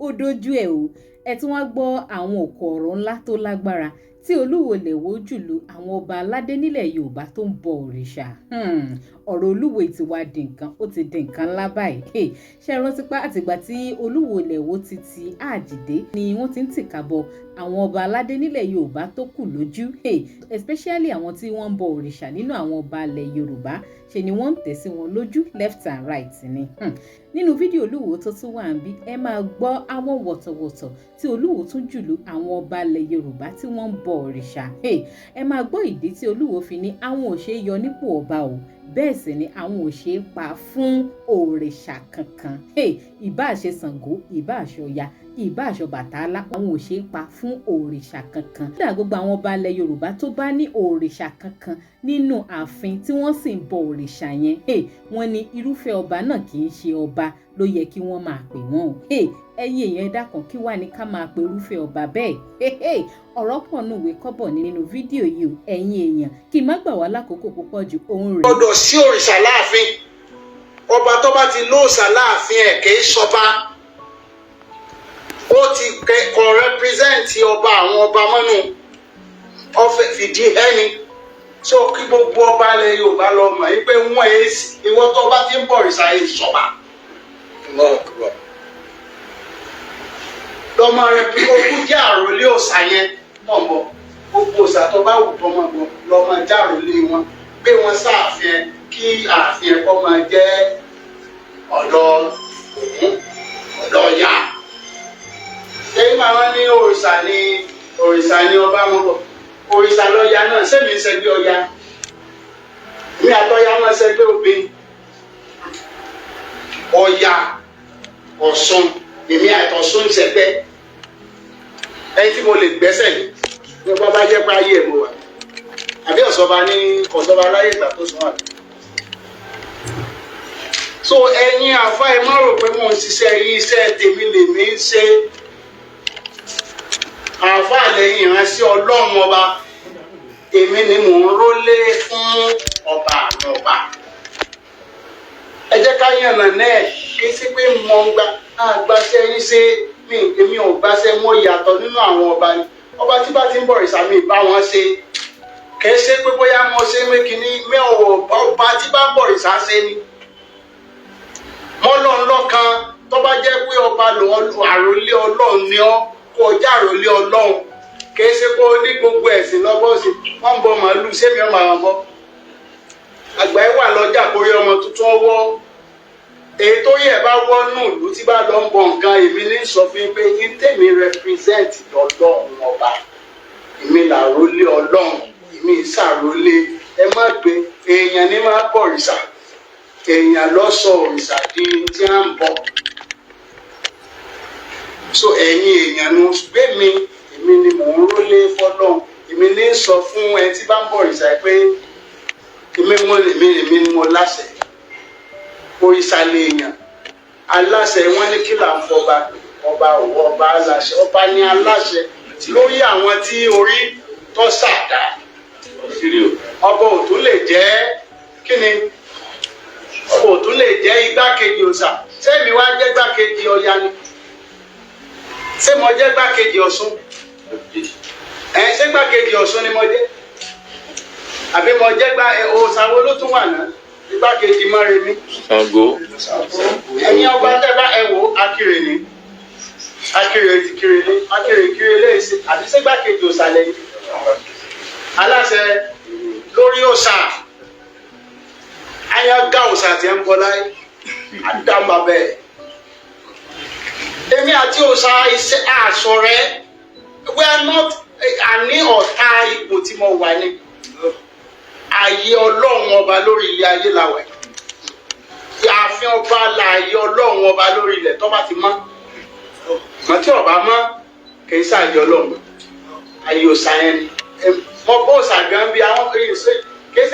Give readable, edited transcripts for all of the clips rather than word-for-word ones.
ó dojú ẹ̀ o ẹ tún wá gbọ́ àwọn òkò ọ̀rọ̀ ńlá tó lágbára tí Olúwo lè wó jùlù àwọn ọba aládé nílẹ̀ Yorùbá tó ń bọ òrìṣà ọ̀rọ̀ Olúwo ti wá di nǹkan ó ti di nǹkan ńlá báyìí ṣe rántí pé àtìgbà tí Olúwo lè wó ti àjìdé ni wọ́n ti ń tìkàbọ̀ àwọn ọba aládé nílẹ̀ Yorùbá tó kù lójú especially àwọn tí wọ́n ń bọ òrìṣà nínú àwọn ọba ilẹ̀ Yorùbá ṣe ni wọ́n ń tẹ̀ sí wọn lójú left and right ni nínú fídíò Olúwo tó tún wà ń bí ẹ máa gbọ́ àwọn wọ̀tọ̀wọ̀tọ̀ tí Olúwo tún jùlù àwọn ọba ilẹ̀ Yorùbá tí wọ́n ń bọ òrìṣà ẹ máa gbọ́ ìdí tí Olúwo fi ní àwọn ò ṣe é yọ nípò ọba o bẹ́ẹ̀ sì ni àwọn ò ṣe é pa fún òrìṣà kankan ìbáà ṣe Ṣàngó ìbáà ṣe Ọya ìbáà ṣe Ọbàtálá àwọn ò ṣe é pa fún òrìṣà kankan. kódà gbogbo àwọn ọba ilẹ̀ Yorùbá tó bá ní òrìṣà kankan nínú ààfin tí wọ́n sì ń bọ òrìṣà yẹn wọ́n ní irúfẹ́ ọba náà kì í ṣe ọba ló yẹ kí wọ́n máa pè wọ́n o ẹ̀yin èèyàn ẹ dákun kí wá ní ká máa pe irúfẹ́ ọba bẹ́ẹ̀ ọ̀rọ̀ pọ̀ nù ìwé kọ́bọ̀ nínú fídíò yìí o ẹ̀yin èèyàn kí má gbà wá lákòókò púpọ̀ ju ohun rẹ̀. gbọ́dọ̀ sí òrìṣà láàfin ọba tó bá ti lóòṣà láàfin ẹ̀ kì í ṣọba ó ti kọ rẹpírẹsẹ̀ntì ọba àwọn ọba mọ́nú ọfẹ́ fìdí ẹni so kí gbogbo ọba ilẹ̀ Yorùbá lọ mọ̀ yí pé wọ́n ẹ̀ ìwọ tó bá ti ń bọ̀ òrìṣà ẹ̀ ṣọba lọ́mọ rẹ̀ bí ogún jẹ́ àròlé òòṣà yẹn náà bọ̀ gbogbo òòṣà tó bá wù tó máa bọ̀ lọ́mọ jẹ́ àròlé wọn gbé wọn sáàfin kí ààfin ẹ̀kọ́ máa jẹ́ ọ̀dọ̀ Ògún ọ̀dọ̀ Ọya lẹ́yìn máa wọ́n ní òrìṣà ní ọba wọn bọ̀ òrìṣà lọ́ya náà sẹ́mi ń ṣẹgbẹ́ Ọya mi àtọ́ya wọn ṣẹgbẹ́ obìnrin Ọya Ọ̀ṣun èmi àtọ̀ṣun ń ṣẹgbẹ́ ẹni tí mo lè gbẹ́sẹ̀ ní ní ọba bá jẹ́ pé ayé ẹ̀ mo wà àbí ọ̀ṣọ́ba ní ọ̀ṣọ́ba láyé ìgbà tó sùn wà. so ẹ̀yin àfa ẹ má rò pé mo ń ṣiṣẹ́ yín iṣẹ́ tèmi lèmi ń ṣe àfa lẹ́yìn ìránṣẹ́ Ọlọ́run ọba èmi ni mò ń rólé fún ọba àwọn ọba ẹ jẹ́ ká yànnà náà kí sí pé mo ń gbaṣẹ́ yín ṣe èmi ò gbaṣẹ́ mo yàtọ̀ nínú àwọn ọba ni ọba tí bá ti ń bọ̀ òrìṣà mi bá wọn ṣe kì í ṣe pé bóyá mo ṣe mékìní ọba tí bá ń bọ̀ òrìṣà ṣe ni mọ́lọ́nlọ́kan tó bá jẹ́ pé ọba àròlé Ọlọ́run ni ọ́ kó o já àròlé Ọlọ́run kì í ṣe pé ó ní gbogbo ẹ̀sìn lọ́bọ̀ọ̀sì wọ́n ń bọ màálù sẹ́mi ọmọ àwọn bọ́ àgbà ẹ̀ wà lọ́jà kórí ọmọ tuntun ọwọ́ èyí tó yẹ bá wọnú ìlú tí bá lọ ń bọ nǹkan èmi ní sọ fún yín pé yín tèmi represent Ọlọ́run ọba èmi làrólé Ọlọ́run èmi ìsàrólé ẹ má gbé èèyàn ní máa bọ òrìṣà èèyàn lọ sọ òrìṣà di tí à ń bọ so ẹ̀yin èèyàn ló gbé mi èmi ni mò ń rólé fọ́lọ́run èmi ní sọ fún ẹ tí bá ń bọ òrìṣà pé èmi ni mo láṣẹ òrìṣà lèèyàn aláṣẹ wọn ní kí là ń fọba ọba òwò ọba aláṣẹ ọba ní aláṣẹ lórí àwọn tí orí tó ṣàdá ọba òtún lè jẹ́ kíni ọba òtún lè jẹ́ igbákejì òòṣà sẹ́mi wá jẹ́ igbákejì Ọya ni ṣé mo jẹ́ igbákejì Ọ̀ṣun ṣé igbákejì Ọ̀ṣun ni mo jẹ́ àbí mo jẹ́ òòṣà wo ló tún wà náà igbákejì Mọ́remí. Ṣàngó. ẹ̀yin ọba tẹ́bá ẹ wò Akire ni Akire ti Kirele Akire Kirele ṣe àti ṣégbákejì òòṣà lẹ́yìn aláṣẹ lórí òòṣà ayága òòṣà tí ẹ ń bọ láyé àdàmà bẹ́ẹ̀ èmi àti òòṣà iṣẹ́ àṣọ rẹ we are not àní ọ̀tá ipò tí mo wà ní ayé Ọlọ́run ọba lórí ilé ayé làwẹ̀ ààfin ọba láàyè Ọlọ́run ọba lórí ilẹ̀ tó bá ti mọ́ tí ọba mọ́ kì í ṣàyè Ọlọ́run ayé òòṣà yẹn ni mo bọ́ òòṣà gan bí àwọn kì í ṣe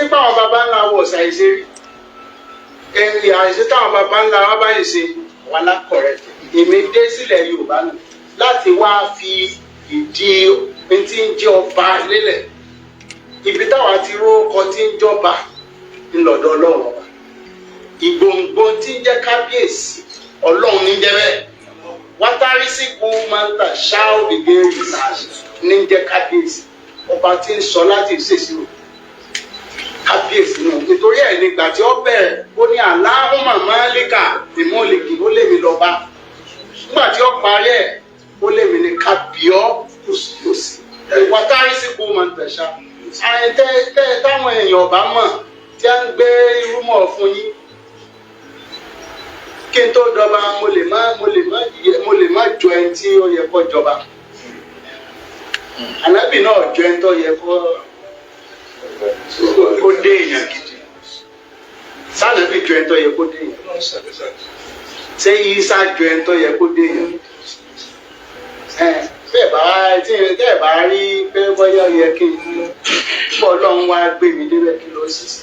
pé àwọn baba ńlá wọ òòṣà ìṣe rí àìsí táwọn baba ńlá wa bá yìí ṣe wà lákọ̀rẹ́ èmi dé sílẹ̀ Yorùbá nù láti wá fi ìdí tí ń jẹ́ ọba lélẹ̀ ibi táwa ti rókọ tí ń jọba ńlọ́dọ̀ Ọlọ́run ọba ìgbòǹgbò tí ń jẹ́ kábíyèsí Ọlọ́run ní jẹ́ bẹ́ẹ̀ rìsíkù máa ń tà ṣáò gbígbé ìsàsì ní jẹ́ kábíyèsí ọba tí ń sọ láti ṣèṣirò kábíyèsí náà nítorí ẹ̀ nígbà tí ó bẹ̀rẹ̀ ó ní Allahumma Malika ìmọ̀lẹ́kì ó lè mi lọ bá nígbà tí ó parí ẹ̀ ó lè mi ní kábíọ́ kùsùkùsù ìwà rìsíkù máa ń tà ṣáò táwọn èèyàn ọba mọ̀ tí a ń gbé irúmọ̀ fún yín kí n tó dọba mo lè má jọ ẹni tí ó yẹ kó jọba ànábì náà jọ ẹni tó yẹ kó dé èèyàn gidi sànábì jọ ẹni tó yẹ kó dé èèyàn ṣé Ìsá jọ ẹni tó yẹ kó dé èèyàn tẹ́ ẹ̀ bá rí pé bọ́yá yẹ kí n bọ́ Ọlọ́run wá gbé mi débẹ̀ kí ló sì sí.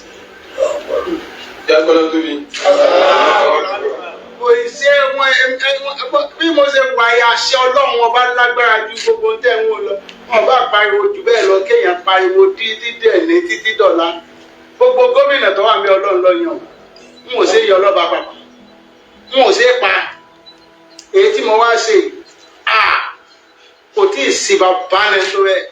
Kò ṣe wọn bí mo ṣe wà yà àṣẹ Ọlọ́run ọba lágbára ju gbogbo tẹ̀ ń wò lọ. Wọ́n bá pariwo jù bẹ́ẹ̀ lọ kéèyàn pariwo dídẹ̀ ní títí dọ̀la. Gbogbo gómìnà tó wà ní Ọlọ́run lọ yàn. N ò ṣe yọ ọlọ́ba pàpà. N ò ṣe pa. Èyí tí mo wá ṣe kò tí ì sí bàbá rẹ̀ tó rẹ̀.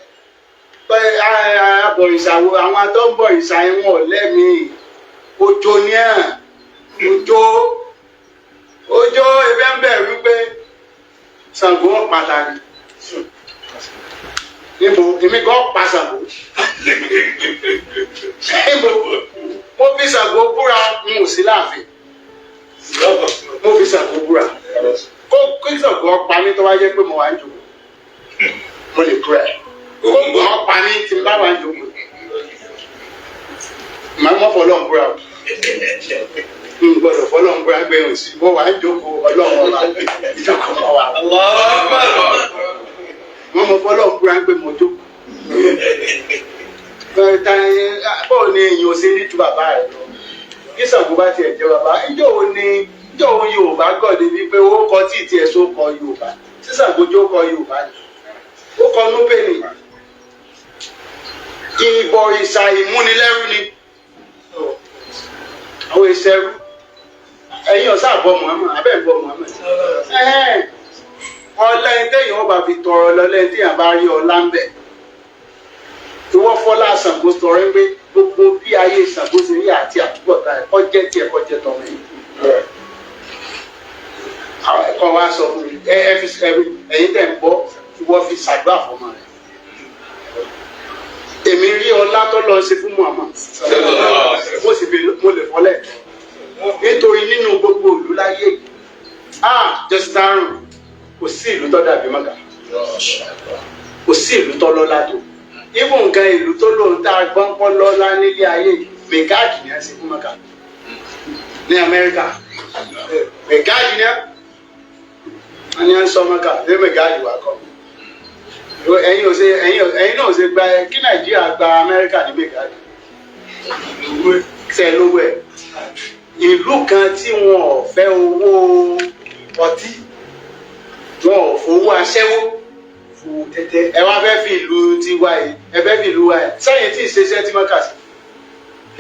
Abọ̀rìṣà wo àwọn atọ́bọ̀rìṣà yẹn wọ̀ lẹ́mìí. Òjò ni òjò ebe ń bẹ̀rù pé Ṣàngó pàtàkì níbo èmi kan pa Ṣàngó níbo mo fi Ṣàngó búra n ò sí láàfin mo fi Ṣàngó búra kí Ṣàngó pa mí tó wá jẹ́ pé mo wà ń jòkó mo lè kúrẹ́ kó gbọ́n pa mí tí n bá wà ń jòkó màá mọ́ fọlọ́ ń búra o. Gbọ́dọ̀ fọlọ́n gbé agbẹ̀rún sí mo wà ń jókòó Ọlọ́run ọba ìjókòó mọ́ wa. Wọ́n mọ fọlọ́n gbé agbẹ̀rún mo jókòó. Bọ́ọ̀ ni èèyàn ṣe rí ju bàbá rẹ̀ lọ. Kí Ṣàngó bá tiẹ̀ jẹ́ bàbá. Ìjọ́ òun Yorùbá gọ̀dẹ̀ wípé ó kọ tí ì tiẹ̀ só kọ Yorùbá. Tí Ṣàngó jó kọ Yorùbá ni. Ó kọ Núpẹ̀nì. Ìbọ̀rìṣà ìmúnilẹ́rú ni. Àwọn ìṣẹ́rú ẹ̀yin ọ̀sá àbọ̀ Muhammad abẹ́ ń bọ̀ Muhammad ọlẹ́yìn téèyàn ó bá fi tọrọ lọ́lẹ́yìn téèyàn bá rí ọlá ń bẹ̀ ìwọ́ fọ́lá Ṣàngó tọrọ ń gbé gbogbo bí ayé Ṣàngó ṣe rí àti àtúbọ̀tá ẹ̀ kọ́jẹ́ tiẹ̀ kọ́jẹ́ tọmọ yìí àwọn ẹ̀kọ́ wa sọ fún mi ẹ̀yin tẹ̀ ń bọ́ ìwọ́ fi ṣàdúrà fọmọ rẹ̀ èmi rí ọlá tó lọ sí fún Muhammad mo lè fọlẹ̀ nítorí nínú gbogbo ìlú láyé jẹ́sítárùn kò sí ìlú tó dàbí Mẹ́kà kò sí ìlú tó lọ́lá tó ibùn nǹkan ìlú tó lóun tá a gbọ́n pọ́ lọ́lá nílé ayé mẹ́gáàdì ni a ṣe fún Mẹ́kà ní Amẹ́ríkà mẹ́gáàdì ni a ní à ń sọ Mẹ́kà ní mẹ́gáàdì wà kọ́ ẹ̀yin náà ṣe gba kí Nàìjíríà gba Amẹ́ríkà ní mẹ́gáàdì tẹ lówó ẹ̀ ìlú kan tí wọn ò fẹ́ owó ọtí wọn ò fowó aṣẹ́wó fowó tẹ́tẹ́ ẹ wá fẹ́ fi ìlú tiwa yìí ẹ fẹ́ fi ìlú wa yìí sẹ́yìn tí ìṣeṣẹ́ tí Mẹ́kà sí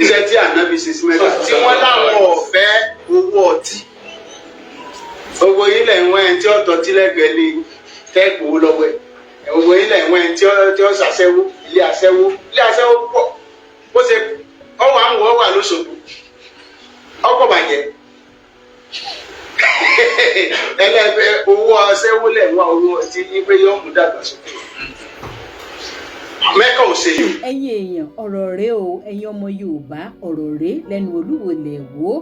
iṣẹ́ tí Ànábì ṣe sí Mẹ́kà tí wọ́n láwọn ò fẹ́ owó ọtí gbogbo yìí lẹ̀ ń wọ́n ẹni tí ó tọ́tí lẹ́gbẹ̀ẹ́ lé tẹ́ẹ̀kù lọ́wọ́ ẹ̀ gbogbo yìí lẹ̀ ń wọ́n ẹni tí ó ṣàṣẹ́wó ilé aṣẹ́wó pọ̀ bó ṣe ọwọ́ àwọn ọwọ́ àlóṣogbo ọkọ̀ bàjẹ́ ẹlẹ́fẹ́ owó aṣẹ́wó lẹ̀ ń wá owó ọtí ní pé yóò mú dàgbàsókè Mẹ́kà ò ṣe yìí. Ẹ̀yin èèyàn ọ̀rọ̀ rèé o ẹ̀yin ọmọ Yorùbá ọ̀rọ̀ rèé lẹ́nu Olúwo lẹ̀ wò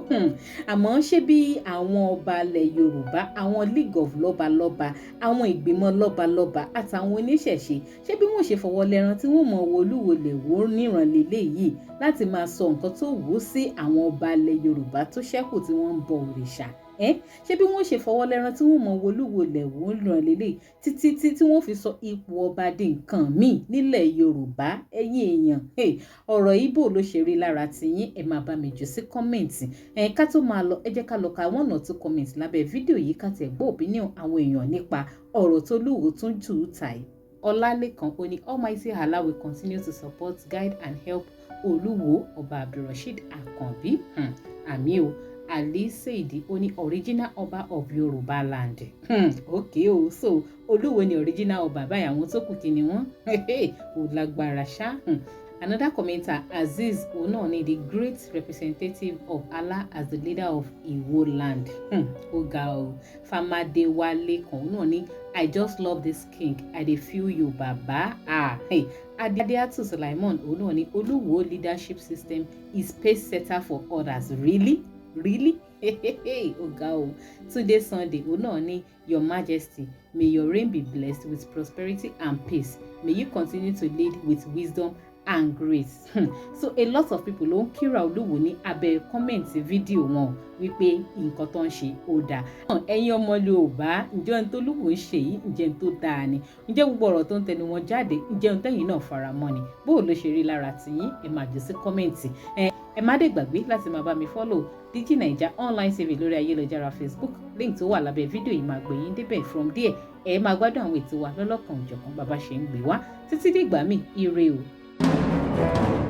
àmọ́ ṣé bí àwọn ọba ilẹ̀ Yorùbá àwọn League of lọ́balọ́ba àwọn ìgbìmọ̀ lọ́balọ́ba àtàwọn oníṣẹ̀ṣe ṣé bí wọ́n ṣe fọwọ́ lẹ́ran tí wọ́n mọ̀ wo Olúwo lẹ̀ wò níran lélẹ̀ yìí láti máa sọ nǹkan tó wù ú sí àwọn ọba ilẹ̀ Yorùbá tó ṣẹ́kù tí wọ́n ń bọ òrìṣà ṣé bí wọ́n ṣe fọwọ́ lẹ́ran tí wọ́n mọ̀ wo Olúwo lẹ̀ wò níran lélẹ̀ títí tí wọ́n fi sọ ipò ọba di nǹkan míì nílẹ̀ Yorùbá ẹ̀yin èèyàn ọ̀rọ̀ Ìgbò ló ṣe rí lára tiyín ẹ máa bá mi jù sí kọ́mẹ̀ǹtì ká tó máa lọ ẹ jẹ́ ká lọ ka 1 or 2 comments lábẹ́ fídíò yìí ká tẹ̀ gbọ́ opinion àwọn èèyàn nípa ọ̀rọ̀ tó Olúwo tún jù ú tàì Ọlálékan ó ní Almighty Allah will continue to support guide and help Olúwo Ọba Abdulrasheed Akànbí àmì o Ali Seidi ó ní original ọba of Yorùbá land. Okay o, so Olúwo ni original ọba báyìí, àwọn tó kù kí ni wọ́n? Ó lágbára ṣá. Another commenter, Aziz Ononi, the great representative of Allah as the leader of Iwo land. Oga Famadewale Ononi, I just love this king. I dey feel you, Baba. Adeatu Sulaiman Ononi, Oluwo leadership system is pace setter for others. Really? Oga Today Sunday Ononi, Your Majesty, may your reign be blessed with prosperity and peace. May you continue to lead with wisdom and grace. So a lot of people ló ń kíra Olúwo ní abẹ́ kọ́mẹ̀ntì fídíò wọn wípé nǹkan tó ń ṣe ó dáa. Ẹ̀yin ọmọ Yorùbá, ǹjẹ́ ohun tó Olúwo ń ṣe yìí ǹjẹ́ ohun tó dáa ni? Ǹjẹ́ gbogbo ọ̀rọ̀ tó ń tẹnu wọn jáde ǹjẹ́ ohun tẹ́yin náà fara mọ́ ni? Bó ló ṣe rí lára tiyín? Ẹ máa jù sí kọ́mẹ̀ntì. Ẹ má dé gbàgbé láti máa bá mi follow Digi Naija online TV lórí ayélujára Facebook. Link tó wà lábẹ́ fídíò yìí máa gbé yín débẹ̀. From there ẹ máa gbádùn àwọn ètò wa lọ́lọ́kan òjọ̀kan bàbá ṣe ń gbé wá. Títí dìgbà míì, ire o.